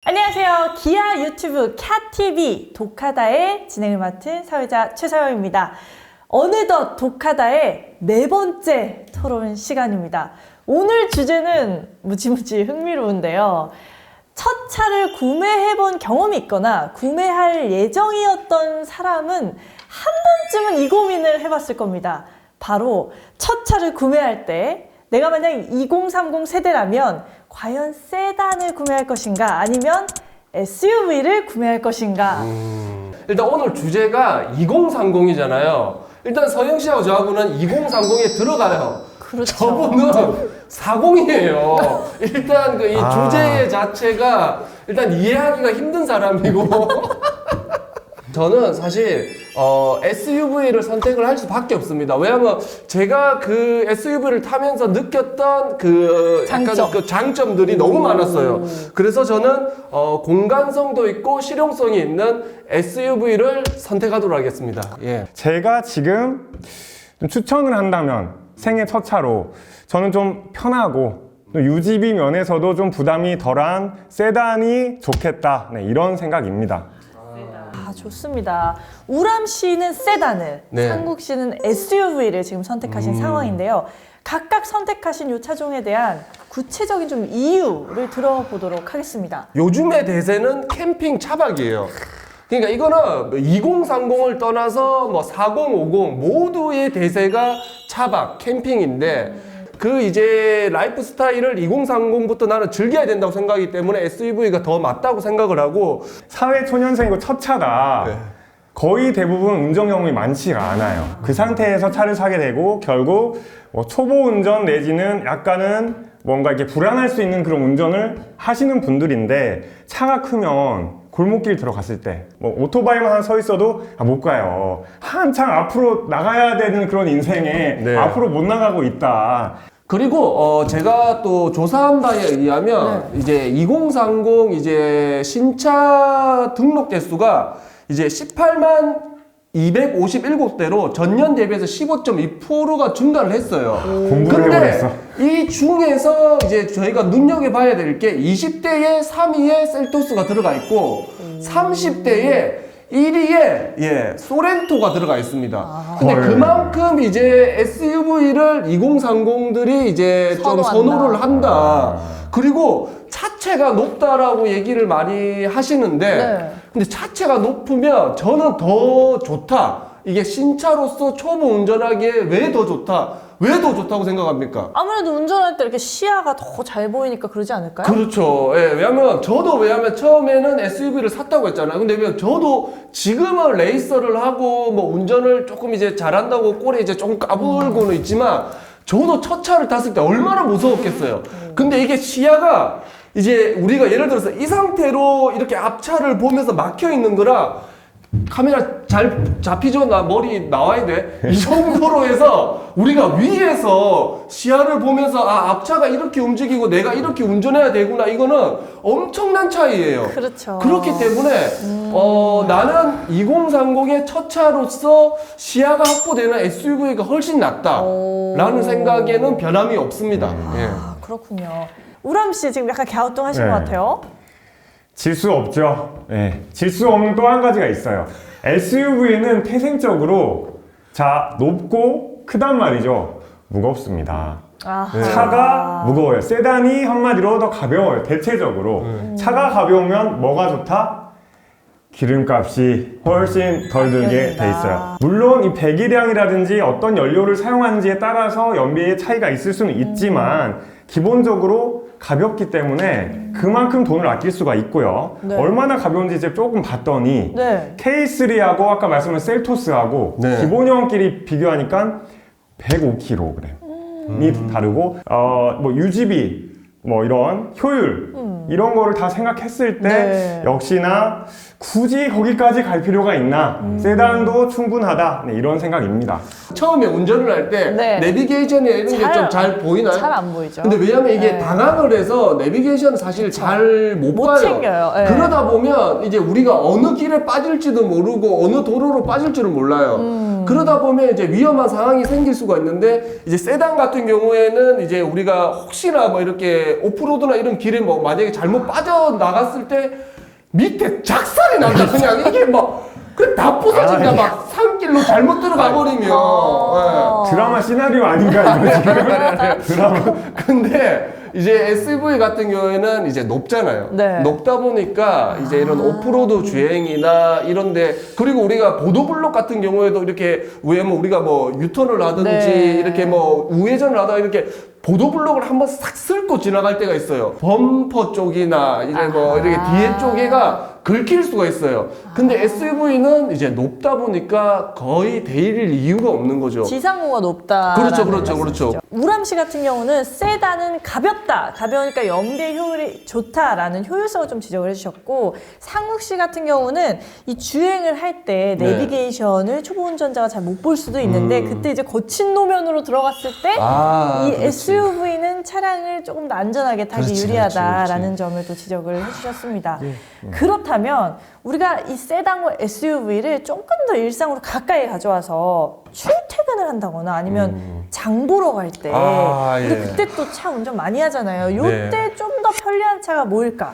안녕하세요. 기아 유튜브 캬TV 독하다의 진행을 맡은 사회자 최서영입니다. 어느덧 독하다의 네 번째 토론 시간입니다. 오늘 주제는 무지무지 흥미로운데요. 첫 차를 구매해본 경험이 있거나 구매할 예정이었던 사람은 한 번쯤은 이 고민을 해봤을 겁니다. 바로 첫 차를 구매할 때 내가 만약 2030 세대라면 과연 세단을 구매할 것인가 아니면 SUV를 구매할 것인가. 일단 오늘 주제가 2030이잖아요. 일단 서영 씨하고 저하고는 2030에 들어가요. 그렇죠. 저분은 40이에요. 일단 이 주제 자체가 일단 이해하기가 힘든 사람이고 저는 사실 SUV를 선택을 할 수밖에 없습니다. 왜냐하면 제가 그 SUV를 타면서 느꼈던 그 약간 그 장점들이 너무 많았어요. 그래서 저는 공간성도 있고 실용성이 있는 SUV를 선택하도록 하겠습니다. 예. 제가 지금 좀 추천을 한다면 생애 첫 차로 저는 좀 편하고 또 유지비 면에서도 좀 부담이 덜한 세단이 좋겠다, 이런 생각입니다. 좋습니다. 우람 씨는 세단을, 네. 상국 씨는 SUV를 지금 선택하신 상황인데요. 각각 선택하신 이 차종에 대한 구체적인 좀 이유를 들어보도록 하겠습니다. 요즘의 대세는 캠핑 차박이에요. 그러니까 이거는 2030을 떠나서 뭐 4050 모두의 대세가 차박, 캠핑인데 그 이제 라이프 스타일을 2030부터 나는 즐겨야 된다고 생각하기 때문에 SUV가 더 맞다고 생각을 하고 사회 초년생이고 첫 차다. 네. 거의 대부분 운전 경험이 많지가 않아요. 그 상태에서 차를 사게 되고 결국 뭐 초보 운전 내지는 약간은 뭔가 이렇게 불안할 수 있는 그런 운전을 하시는 분들인데 차가 크면 골목길 들어갔을 때 뭐 오토바이만 하나 서 있어도 못 가요. 한창 앞으로 나가야 되는 그런 인생에 네. 앞으로 못 나가고 있다. 그리고 제가 또 조사한 바에 의하면 이제 2030 이제 신차 등록 대수가 이제 18만 257대로 전년 대비해서 15.2%가 증가를 했어요. 공부를 해버렸어. 이 중에서 이제 저희가 눈여겨봐야 될 게 20대에 3위에 셀토스가 들어가 있고 30대에 1위에 소렌토가 들어가 있습니다. 근데 헐. 그만큼 이제 SUV를 2030들이 이제 좀 선호한다. 선호를 한다. 그리고 차체가 높다라고 얘기를 많이 하시는데 네. 근데 차체가 높으면 저는 더 좋다. 이게 신차로서 초보 운전하기에 왜 더 좋다? 왜 더 좋다고 생각합니까? 아무래도 운전할 때 이렇게 시야가 더 잘 보이니까 그러지 않을까요? 그렇죠. 예, 왜냐면 처음에는 SUV를 샀다고 했잖아요. 근데 왜 저도 지금은 레이서를 하고 뭐 운전을 조금 이제 잘한다고 꼴에 이제 좀 까불고는 있지만 저도 첫 차를 탔을 때 얼마나 무서웠겠어요. 근데 이게 시야가 이제 우리가 예를 들어서 이 상태로 이렇게 앞차를 보면서 막혀 있는 거라 카메라 잘 잡히죠? 나 머리 나와야 돼. 이 정도로 해서 우리가 위에서 시야를 보면서 앞차가 이렇게 움직이고 내가 이렇게 운전해야 되구나. 이거는 엄청난 차이예요. 그렇죠. 그렇기 때문에 나는 2030의 첫 차로서 시야가 확보되는 SUV가 훨씬 낫다라는 생각에는 변함이 없습니다. 예. 그렇군요. 우람 씨 지금 약간 갸우뚱하신 네. 것 같아요. 질 수 없죠. 질 수 없는 또 한 가지가 있어요. SUV는 태생적으로 높고 크단 말이죠. 무겁습니다. 아하. 차가 무거워요. 세단이 한마디로 더 가벼워요. 대체적으로. 차가 가벼우면 뭐가 좋다? 기름값이 훨씬 덜 들게 돼 있어요. 물론 이 배기량이라든지 어떤 연료를 사용하는지에 따라서 연비의 차이가 있을 수는 있지만 기본적으로 가볍기 때문에 그만큼 돈을 아낄 수가 있고요. 네. 얼마나 가벼운지 이제 조금 봤더니 네. K3하고 아까 말씀한 셀토스하고 네. 기본형끼리 비교하니까 105kg이 다르고 뭐 유지비 뭐 이런 효율 이런 거를 다 생각했을 때 네. 역시나 굳이 거기까지 갈 필요가 있나? 세단도 충분하다. 이런 생각입니다. 처음에 운전을 할 때 네. 내비게이션에 이런 게 좀 잘 보이나요? 잘 안 보이죠. 근데 왜냐면 이게 네. 당황을 해서 내비게이션은 사실 잘 못 못 봐요. 챙겨요. 네. 그러다 보면 이제 우리가 어느 길에 빠질지도 모르고 어느 도로로 빠질지를 몰라요. 그러다 보면 이제 위험한 상황이 생길 수가 있는데 이제 세단 같은 경우에는 이제 우리가 혹시나 뭐 이렇게 오프로드나 이런 길에 뭐 만약에 잘못 빠져나갔을 때 밑에 작살이 난다. 그냥 이게 다 부서진다. 막 산길로 잘못 들어가 버리면. 네. 드라마 시나리오 아닌가 이거 지금? 드라마. 근데 이제 SUV 같은 경우에는 이제 높잖아요. 네. 높다 보니까 이제 이런 오프로드 주행이나 이런데 그리고 우리가 보도블록 같은 경우에도 이렇게 왜냐면 우리가 뭐 유턴을 하든지 네. 이렇게 뭐 우회전을 하다가 이렇게 보도블록을 한번 싹 쓸고 지나갈 때가 있어요. 범퍼 쪽이나 이제 뭐 이렇게 뒤에 쪽에가 긁힐 수가 있어요. 근데 SUV는 이제 높다 보니까 거의 데일 이유가 없는 거죠. 지상고가 높다. 그렇죠. 우람 씨 같은 경우는 세단은 가벼우니까 연비의 효율이 좋다라는 효율성을 좀 지적을 해주셨고, 상욱 씨 같은 경우는 이 주행을 할 때 네. 내비게이션을 초보 운전자가 잘 못 볼 수도 있는데 그때 이제 거친 노면으로 들어갔을 때 이 그렇지. SUV는 차량을 조금 더 안전하게 타기 그렇지, 유리하다라는 그렇지. 점을 또 지적을 해주셨습니다. 그렇다면 우리가 이 세단과 SUV를 조금 더 일상으로 가까이 가져와서 출퇴근을 한다거나 아니면 장 보러 갈 때 우리 예. 그때 또 차 운전 많이 하잖아요. 요때 네. 좀 더 편리한 차가 뭐일까?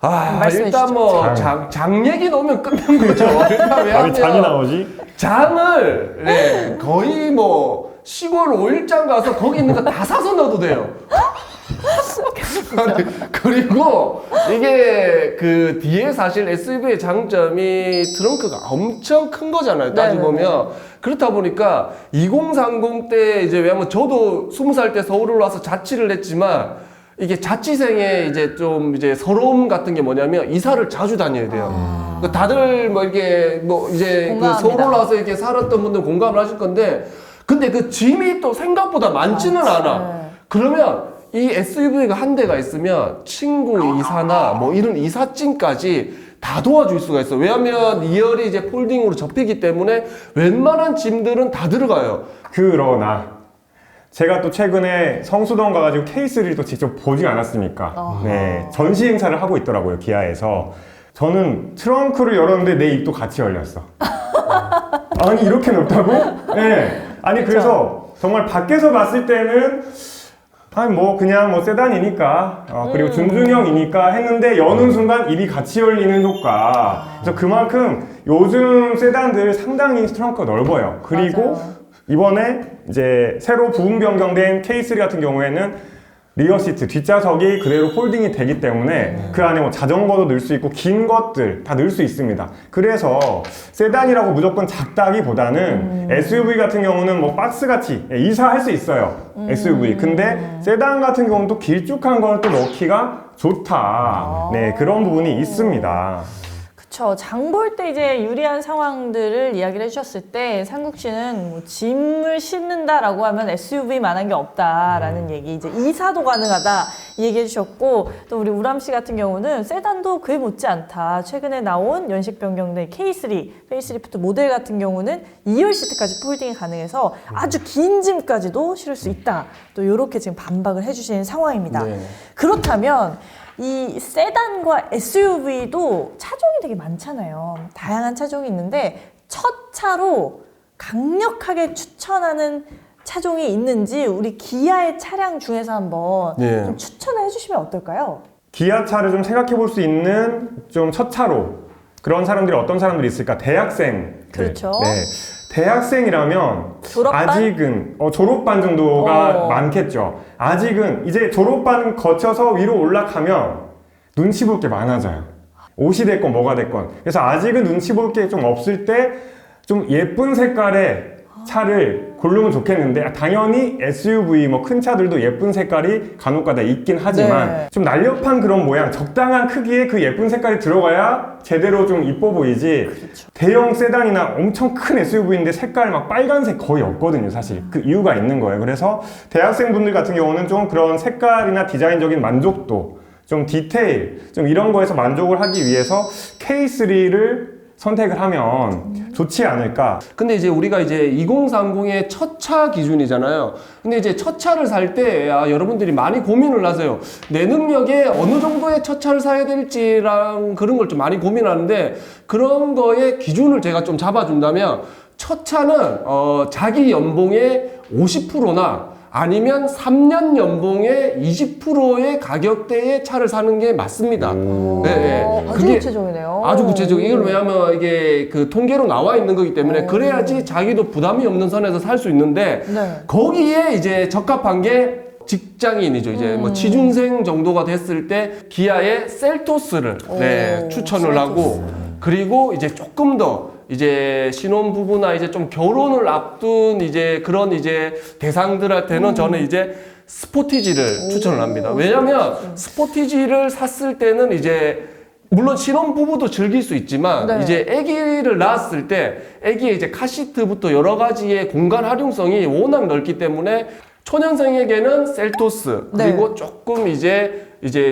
말씀해 일단 주시죠. 뭐 장 얘기 넣으면 끝난 거죠. 그러니까 왜 왜냐면 장이 나오지? 장을 거의 뭐 시골 5일장 가서 거기 있는 거 다 사서 넣어도 돼요. 그리고 이게 그 뒤에 사실 SUV의 장점이 트렁크가 엄청 큰 거잖아요. 따지보면. 그렇다 보니까 2030 때 이제 왜냐면 저도 20살 때 서울을 와서 자취를 했지만 이게 자취생의 이제 좀 이제 서러움 같은 게 뭐냐면 이사를 자주 다녀야 돼요. 그러니까 다들 뭐 이게 뭐 이제 그 공감합니다. 서울 와서 이렇게 살았던 분들 공감을 하실 건데 근데 그 짐이 또 생각보다 많지는 않아. 그러면 이 SUV가 한 대가 있으면 친구 이사나 뭐 이런 이삿짐까지 다 도와줄 수가 있어. 왜냐면 2열이 이제 폴딩으로 접히기 때문에 웬만한 짐들은 다 들어가요. 그러나 제가 또 최근에 성수동 가가지고 K3를 또 직접 보지 않았습니까? 네, 전시 행사를 하고 있더라고요, 기아에서. 저는 트렁크를 열었는데 내 입도 같이 열렸어. 아니, 이렇게 높다고? 네. 아니, 그래서 정말 밖에서 봤을 때는 아니 뭐 그냥 뭐 세단이니까 그리고 준중형이니까 했는데 여는 순간 입이 같이 열리는 효과. 그래서 그만큼 요즘 세단들 상당히 트렁크가 넓어요. 그리고 맞아요. 이번에 이제 새로 부분 변경된 K3 같은 경우에는 리어 시트 뒷좌석이 그대로 폴딩이 되기 때문에 그 안에 뭐 자전거도 넣을 수 있고 긴 것들 다 넣을 수 있습니다. 그래서 세단이라고 무조건 작다기보다는 SUV 같은 경우는 뭐 박스같이 이사할 수 있어요. SUV. 근데 세단 같은 경우는 또 길쭉한 걸 또 넣기가 좋다. 네, 그런 부분이 있습니다. 그쵸. 장 볼 때 이제 유리한 상황들을 이야기를 해주셨을 때 상국 씨는 뭐 짐을 싣는다라고 하면 SUV만한 게 없다라는 얘기, 이제 이사도 가능하다 이 얘기 해주셨고, 또 우리 우람 씨 같은 경우는 세단도 그에 못지않다. 최근에 나온 연식 변경된 K3 페이스리프트 모델 같은 경우는 2열 시트까지 폴딩이 가능해서 아주 긴 짐까지도 실을 수 있다. 또 이렇게 지금 반박을 해주시는 상황입니다. 네. 그렇다면 이 세단과 SUV도 차종이 되게 많잖아요. 다양한 차종이 있는데 첫 차로 강력하게 추천하는 차종이 있는지 우리 기아의 차량 중에서 한번 네. 좀 추천을 해주시면 어떨까요? 기아차를 좀 생각해 볼 수 있는 좀 첫 차로 그런 사람들이 어떤 사람들이 있을까? 대학생. 그렇죠. 네. 대학생이라면 졸업반? 아직은 졸업반 정도가 많겠죠. 아직은 이제 졸업반 거쳐서 위로 올라가면 눈치 볼 게 많아져요. 옷이 됐건 뭐가 됐건. 그래서 아직은 눈치 볼 게 좀 없을 때 좀 예쁜 색깔의 차를 고르면 좋겠는데 당연히 SUV 뭐 큰 차들도 예쁜 색깔이 간혹가다 있긴 하지만 네. 좀 날렵한 그런 모양, 적당한 크기의 그 예쁜 색깔이 들어가야 제대로 좀 이뻐 보이지. 그렇죠. 대형 세단이나 엄청 큰 SUV인데 색깔 막 빨간색 거의 없거든요, 사실. 그 이유가 있는 거예요. 그래서 대학생분들 같은 경우는 좀 그런 색깔이나 디자인적인 만족도, 좀 디테일, 좀 이런 거에서 만족을 하기 위해서 K3를 선택을 하면 좋지 않을까. 근데 이제 우리가 이제 2030의 첫 차 기준이잖아요. 근데 이제 첫 차를 살 때 여러분들이 많이 고민을 하세요. 내 능력에 어느 정도의 첫 차를 사야 될지랑 그런 걸 좀 많이 고민하는데 그런 거에 기준을 제가 좀 잡아준다면 첫 차는 자기 연봉의 50%나 아니면 3년 연봉의 20%의 가격대의 차를 사는 게 맞습니다. 아주 구체적이네요. 아주 구체적이고 이걸 왜냐하면 이게 그 통계로 나와 있는 거기 때문에 그래야지 자기도 부담이 없는 선에서 살 수 있는데 네. 거기에 이제 적합한 게 직장인이죠. 이제 뭐 취준생 정도가 됐을 때 기아의 셀토스를 추천을 하고 그리고 이제 조금 더 이제 신혼부부나 이제 좀 결혼을 앞둔 이제 그런 이제 대상들한테는 저는 이제 스포티지를 추천을 합니다. 왜냐면 스포티지를 샀을 때는 이제 물론 신혼부부도 즐길 수 있지만 네. 이제 아기를 낳았을 때 아기의 이제 카시트부터 여러 가지의 공간 활용성이 워낙 넓기 때문에 초년생에게는 셀토스 그리고 네. 조금 이제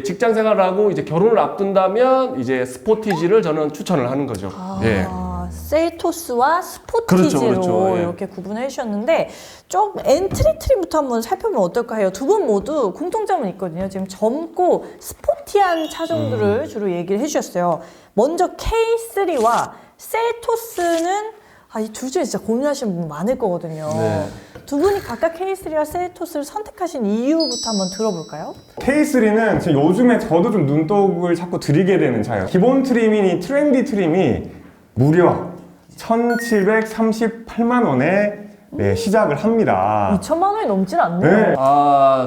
직장 생활하고 이제 결혼을 앞둔다면 이제 스포티지를 저는 추천을 하는 거죠. 예. 셀토스와 스포티지로 그렇죠. 예. 이렇게 구분해 주셨는데 좀 엔트리 트림부터 한번 살펴보면 어떨까 해요. 두 분 모두 공통점은 있거든요. 지금 젊고 스포티한 차종들을 주로 얘기를 해주셨어요. 먼저 K3와 셀토스는 이 둘 중에 진짜 고민하시는 분 많을 거거든요. 네. 두 분이 각각 K3와 셀토스를 선택하신 이유부터 한번 들어볼까요? K3는 지금 요즘에 저도 좀 눈독을 자꾸 들이게 되는 차예요. 기본 트림이니 트렌디 트림이 무려 1,738만 원에 시작을 합니다. 2천만 원이 넘진 않네요. 네.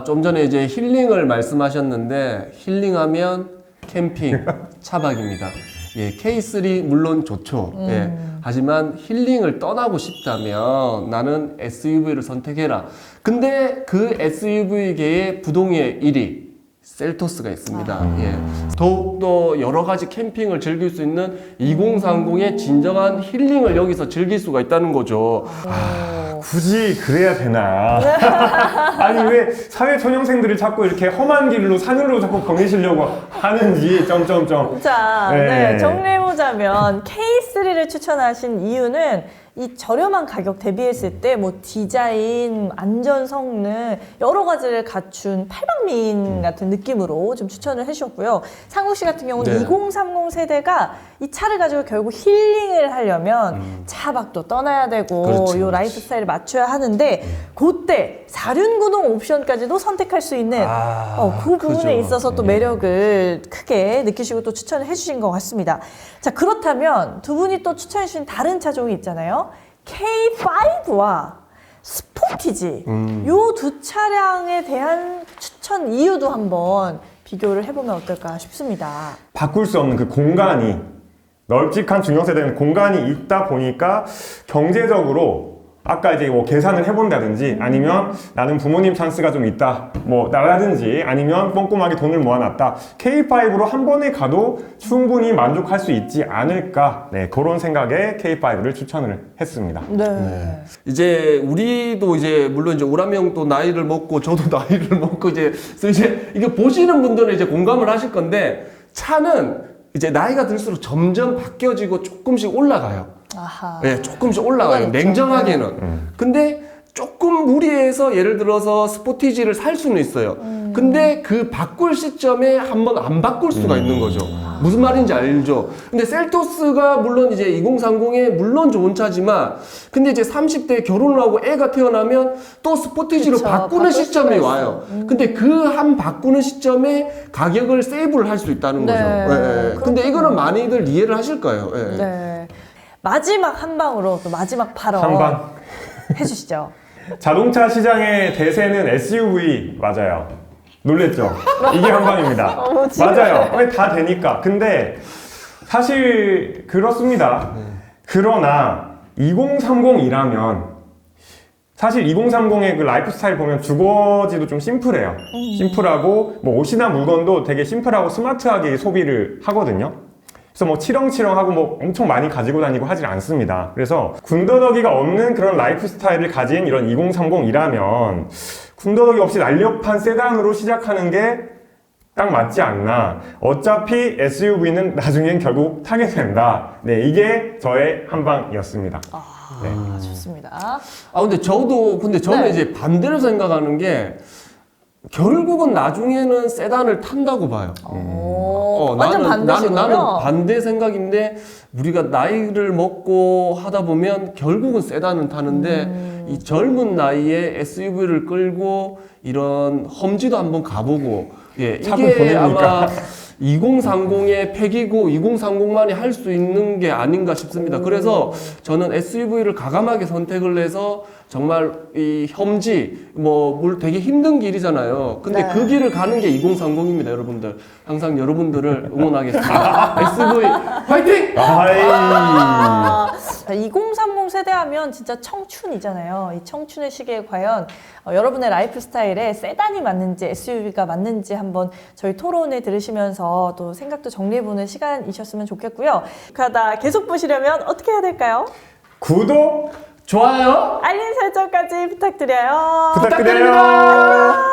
좀 전에 이제 힐링을 말씀하셨는데 힐링하면 캠핑, 차박입니다. 예, K3 물론 좋죠. 예. 하지만 힐링을 떠나고 싶다면 나는 SUV를 선택해라. 근데 그 SUV계의 부동의 1위 셀토스가 있습니다. 예. 더욱더 여러 가지 캠핑을 즐길 수 있는 2030의 진정한 힐링을 여기서 즐길 수가 있다는 거죠. 굳이 그래야 되나? 아니 왜 사회 초년생들이 자꾸 이렇게 험한 길로 산으로 자꾸 보내시려고 하는지 점점점. 자, 네. 정리해보자면 K3를 추천하신 이유는 이 저렴한 가격 대비했을 때 뭐 디자인, 안전 성능 여러 가지를 갖춘 팔방미인 같은 느낌으로 좀 추천을 해주셨고요. 상국 씨 같은 경우는 네. 2030 세대가 이 차를 가지고 결국 힐링을 하려면 차박도 떠나야 되고 그렇지, 요 그렇지. 라이프 스타일을 맞춰야 하는데 그때 사륜구동 옵션까지도 선택할 수 있는 그 부분에 그죠. 있어서 또 매력을 크게 느끼시고 또 추천을 해주신 것 같습니다. 자, 그렇다면 두 분이 또 추천해 주신 다른 차종이 있잖아요. K5와 스포티지 요 두 차량에 대한 추천 이유도 한번 비교를 해보면 어떨까 싶습니다. 바꿀 수 없는 그 공간이 널찍한 중형세대는 공간이 있다 보니까 경제적으로 아까 이제 뭐 계산을 해본다든지 아니면 나는 부모님 찬스가 좀 있다 뭐 나라든지 아니면 꼼꼼하게 돈을 모아놨다 K5로 한 번에 가도 충분히 만족할 수 있지 않을까 그런 생각에 K5를 추천을 했습니다. 네. 이제 우리도 이제 물론 이제 우람이 형도 나이를 먹고 저도 나이를 먹고 그래서 이제 이게 보시는 분들은 이제 공감을 하실 건데 차는 이제 나이가 들수록 점점 바뀌어지고 조금씩 올라가요. 아하. 네, 조금씩 올라가요. 있죠. 냉정하게는. 근데 조금 무리해서 예를 들어서 스포티지를 살 수는 있어요. 근데 그 바꿀 시점에 한번 안 바꿀 수가 있는 거죠. 무슨 말인지 알죠? 근데 셀토스가 물론 이제 2030에 물론 좋은 차지만 근데 이제 30대에 결혼을 하고 애가 태어나면 또 스포티지로 그쵸, 바꾸는 바꿀 시점이 수가 와요. 근데 그 한 바꾸는 시점에 가격을 세이브를 할 수 있다는 네, 거죠. 예, 예. 근데 이거는 많이들 이해를 하실 거예요. 예. 네. 마지막 한 방으로 또 마지막 발언 한방 해주시죠. 자동차 시장의 대세는 SUV 맞아요. 놀랬죠? 이게 한방입니다. 지금. 맞아요. 왜 다 되니까. 근데 사실 그렇습니다. 그러나 2030이라면 사실 2030의 그 라이프 스타일 보면 주거지도 좀 심플해요. 심플하고 뭐 옷이나 물건도 되게 심플하고 스마트하게 소비를 하거든요. 그래서 뭐 치렁치렁하고 뭐 엄청 많이 가지고 다니고 하질 않습니다. 그래서 군더더기가 없는 그런 라이프 스타일을 가진 이런 2030이라면 군더더기 없이 날렵한 세단으로 시작하는 게 딱 맞지 않나. 어차피 SUV는 나중엔 결국 타게 된다. 네, 이게 저의 한방이었습니다. 네. 좋습니다. 근데 저는 네. 이제 반대로 생각하는 게 결국은 나중에는 세단을 탄다고 봐요. 완전 반대시군요. 나는 반대 생각인데 우리가 나이를 먹고 하다 보면 결국은 세단은 타는데 이 젊은 나이에 SUV를 끌고 이런 험지도 한번 가보고 차고 이게 보내니까. 아마 2030의 팩이고 2030만이 할 수 있는 게 아닌가 싶습니다. 그래서 저는 SUV를 가감하게 선택을 해서 정말 이 험지 물 되게 힘든 길이잖아요. 근데 네. 그 길을 가는 게 2030입니다, 여러분들. 항상 여러분들을 응원하겠습니다. SUV 화이팅! 아이. 2030 세대하면 진짜 청춘이잖아요. 이 청춘의 시기에 과연 여러분의 라이프 스타일에 세단이 맞는지 SUV가 맞는지 한번 저희 토론을 들으시면서 또 생각도 정리해보는 시간이셨으면 좋겠고요. 가다 계속 보시려면 어떻게 해야 될까요? 구독 좋아요! 알림 설정까지 부탁드려요. 부탁드려요.